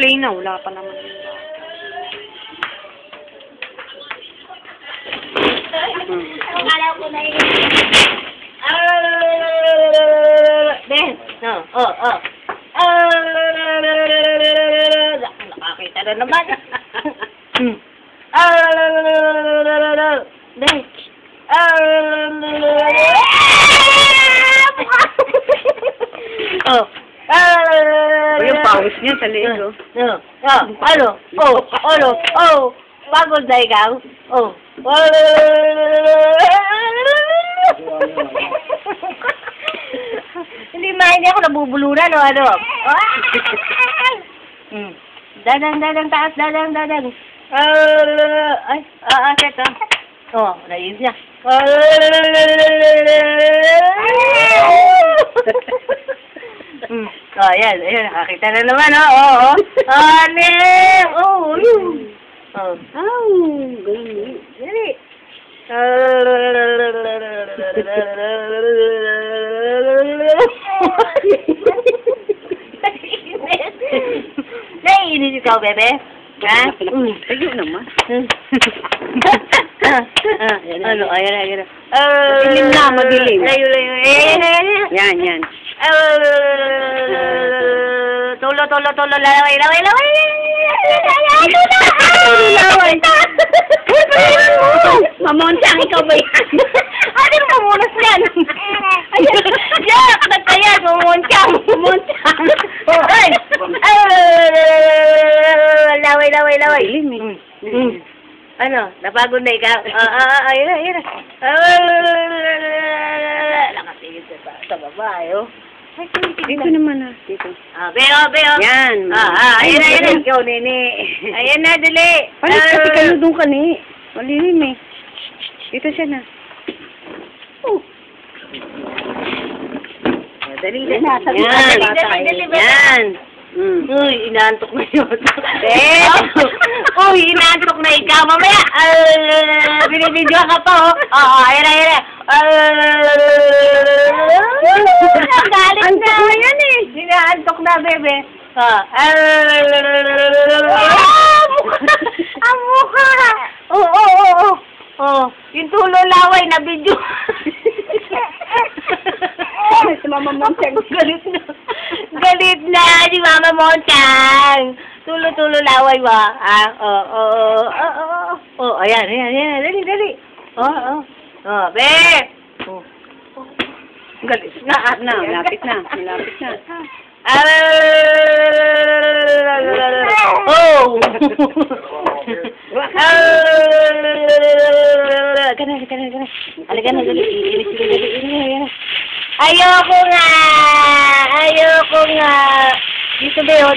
Play na, wala pa naman. Akala ko na yun. Ben, nakakita na naman. Ben. Yung pawis niya sa leeg, oh. Pagod na ikaw? Hindi ako nabubulunan, o ano? Dadang, taas, dadang. Ay, aakit, ah. Naiis niya. Ayan, nakakita na naman, Ganun. Dali. Naiinis ikaw, bebe? Ha? Tayo naman. Ano? Ayan. Madilim na, madilim. Layo. Yan. Tulo, laway. Laway. Mamontang, ikaw ba yan? Ano yung mamunas yan? Jack, nagkaya, mamontang. Ay! Laway. Ano? Napagod na ikaw? Ayun na. Nakatingin sa babae, oh. Dito naman, dito. Beo. Yan. Ayun na. Ikaw, nene. Ayan na, dali. Palit kasi kayo doon ka, ni. Malilim, eh. Dito siya na. Dali. Yan. Uy, inaantok na yun. Uy, inaantok na ikaw. Mamaya, binibidyo ka pa, oh. Ayan na. Galit na. Antok na yan, eh. Inaantok na, bebe. Ang mukha. Yung tulo laway na video. Si Mama Montang. Galit na si Mama Montang. Tulo laway ba? Ayan. Dali. Be. Galit na. Malapit na. Gana. Halika na, dali. Ayoko nga. Dito, Beo.